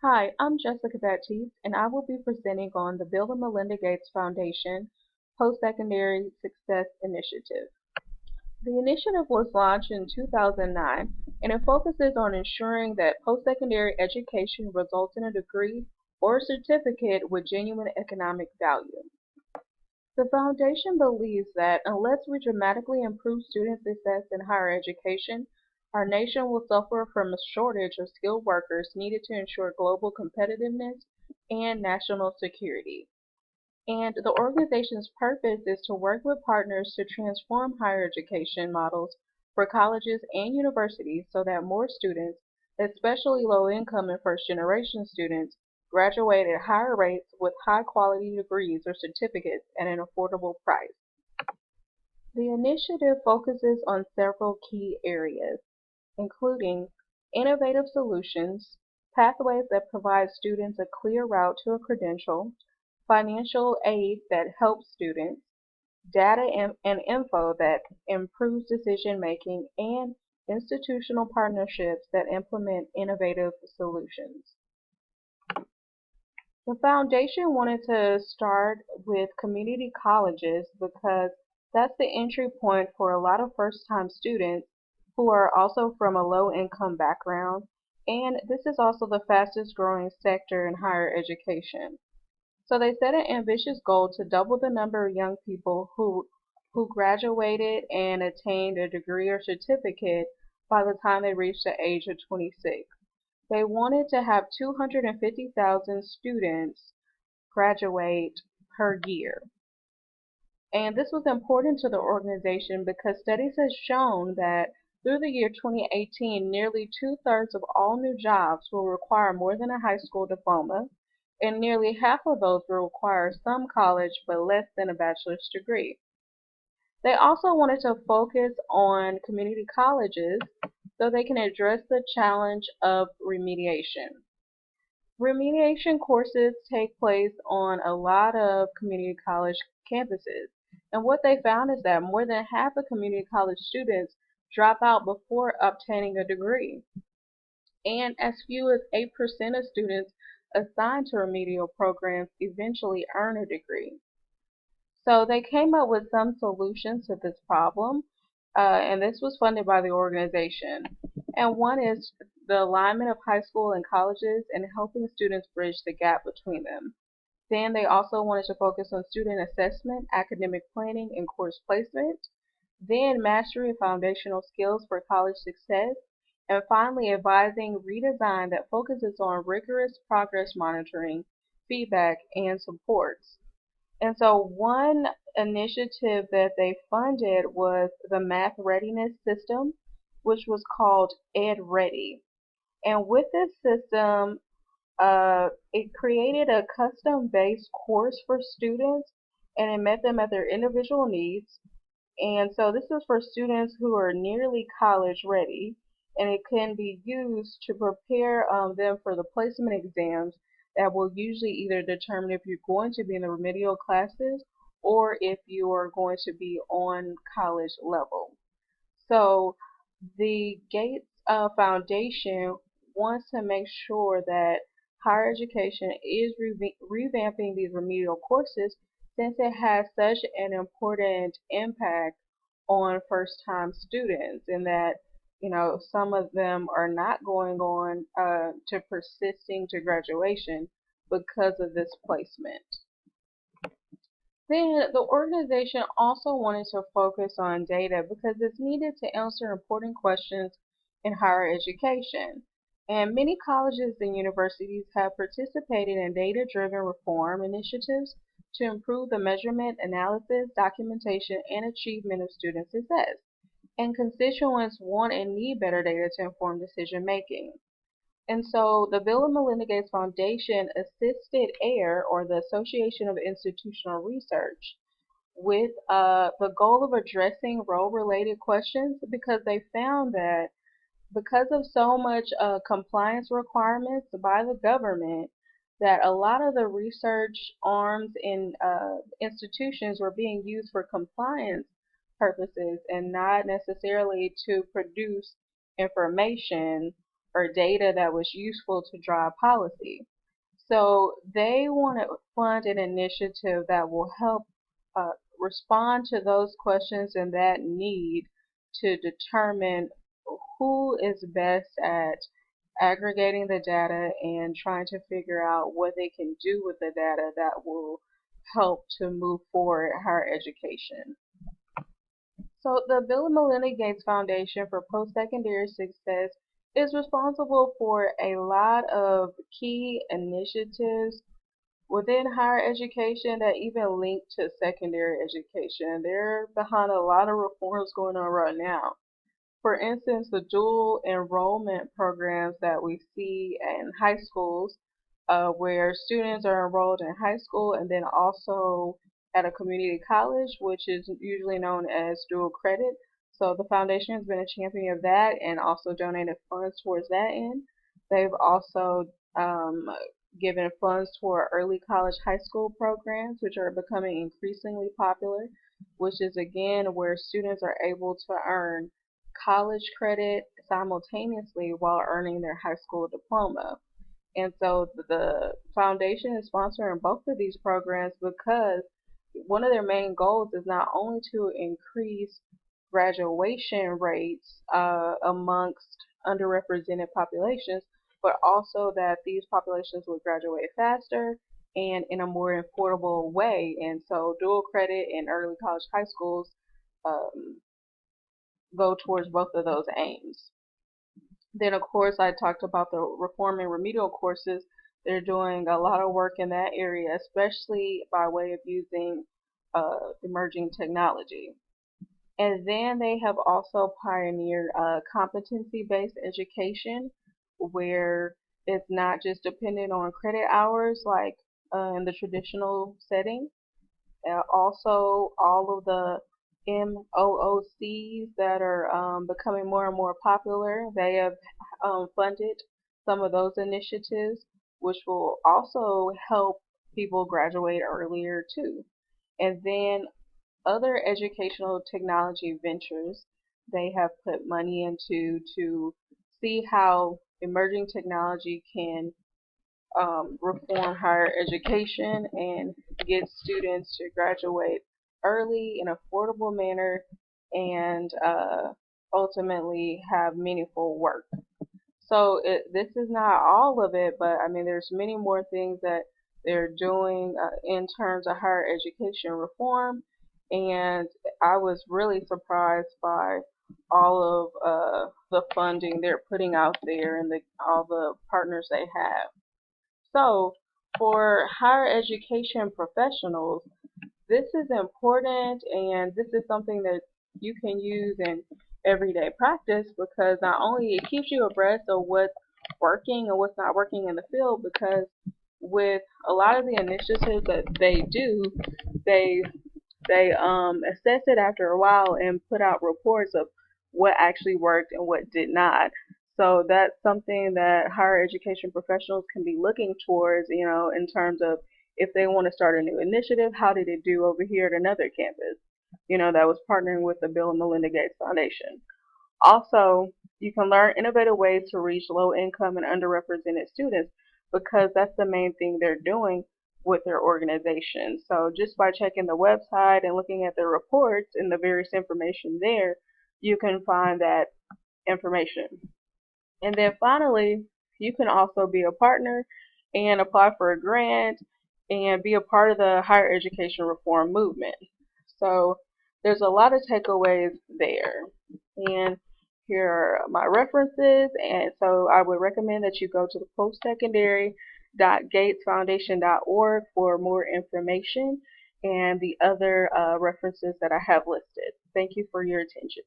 Hi, I'm Jessica Baptiste, and I will be presenting on the Bill and Melinda Gates Foundation Postsecondary Success Initiative. The initiative was launched in 2009, and it focuses on ensuring that postsecondary education results in a degree or certificate with genuine economic value. The foundation believes that unless we dramatically improve student success in higher education, our nation will suffer from a shortage of skilled workers needed to ensure global competitiveness and national security. And the organization's purpose is to work with partners to transform higher education models for colleges and universities so that more students, especially low income and first generation students, graduate at higher rates with high quality degrees or certificates at an affordable price. The initiative focuses on several key areas, including innovative solutions, pathways that provide students a clear route to a credential, financial aid that helps students, data and info that improves decision making, and institutional partnerships that implement innovative solutions. The foundation wanted to start with community colleges because that's the entry point for a lot of first-time students who are also from a low-income background, and this is also the fastest growing sector in higher education. So they set an ambitious goal to double the number of young people who graduated and attained a degree or certificate by the time they reached the age of 26. They wanted to have 250,000 students graduate per year. And this was important to the organization because studies have shown that through the year 2018, nearly two-thirds of all new jobs will require more than a high school diploma, and nearly half of those will require some college but less than a bachelor's degree. They also wanted to focus on community colleges so they can address the challenge of remediation. Remediation courses take place on a lot of community college campuses, and what they found is that more than half of community college students drop out before obtaining a degree, and as few as 8% of students assigned to remedial programs eventually earn a degree. So they came up with some solutions to this problem, and this was funded by the organization. And one is the alignment of high school and colleges and helping students bridge the gap between them. Then they also wanted to focus on student assessment, academic planning, and course placement. Then mastery of foundational skills for college success. And finally, advising redesign that focuses on rigorous progress monitoring, feedback, and supports. And so one initiative that they funded was the Math Readiness System, which was called Ed Ready. And with this system, it created a custom-based course for students, and it met them at their individual needs. And so this is for students who are nearly college ready, and it can be used to prepare them for the placement exams that will usually either determine if you're going to be in the remedial classes or if you are going to be on college level. So the Gates Foundation wants to make sure that higher education is revamping these remedial courses since it has such an important impact on first-time students and that some of them are not going on to persisting to graduation because of this placement. Then the organization also wanted to focus on data because it's needed to answer important questions in higher education. And many colleges and universities have participated in data-driven reform initiatives to improve the measurement, analysis, documentation, and achievement of student success. And constituents want and need better data to inform decision making. And so the Bill and Melinda Gates Foundation assisted AIR, or the Association of Institutional Research, with the goal of addressing role-related questions because they found that because of so much compliance requirements by the government, that a lot of the research arms in institutions were being used for compliance purposes and not necessarily to produce information or data that was useful to drive policy. So they want to fund an initiative that will help respond to those questions and that need to determine who is best at aggregating the data and trying to figure out what they can do with the data that will help to move forward higher education. So the Bill and Melinda Gates Foundation for Post-Secondary Success is responsible for a lot of key initiatives within higher education that even link to secondary education. They're behind a lot of reforms going on right now. For instance, the dual enrollment programs that we see in high schools, where students are enrolled in high school and then also at a community college, which is usually known as dual credit. So the foundation has been a champion of that and also donated funds towards that end. They've also given funds toward early college high school programs, which are becoming increasingly popular, which is again where students are able to earn college credit simultaneously while earning their high school diploma. And so the foundation is sponsoring both of these programs because one of their main goals is not only to increase graduation rates amongst underrepresented populations, but also that these populations would graduate faster and in a more affordable way. And so dual credit in early college high schools um, go towards both of those aims. Then, of course, I talked about the reform and remedial courses. They're doing a lot of work in that area, especially by way of using emerging technology. And then they have also pioneered competency-based education, where it's not just dependent on credit hours like in the traditional setting. Also, all of the MOOCs that are becoming more and more popular, they have funded some of those initiatives, which will also help people graduate earlier too. And then other educational technology ventures they have put money into to see how emerging technology can reform higher education and get students to graduate early in an affordable manner and ultimately have meaningful work. So this is not all of it, but I mean, there's many more things that they're doing in terms of higher education reform, and I was really surprised by all of the funding they're putting out there and all the partners they have. So, for higher education professionals, this is important and this is something that you can use in everyday practice because not only it keeps you abreast of what's working and what's not working in the field, because with a lot of the initiatives that they do, they assess it after a while and put out reports of what actually worked and what did not. So that's something that higher education professionals can be looking towards, in terms of if they want to start a new initiative, how did it do over here at another campus, that was partnering with the Bill and Melinda Gates Foundation. Also, you can learn innovative ways to reach low income and underrepresented students because that's the main thing they're doing with their organization. So just by checking the website and looking at the reports and the various information there, you can find that information. And then finally, you can also be a partner and apply for a grant and be a part of the higher education reform movement. So there's a lot of takeaways there. And here are my references. And so I would recommend that you go to the postsecondary.gatesfoundation.org for more information and the other references that I have listed. Thank you for your attention.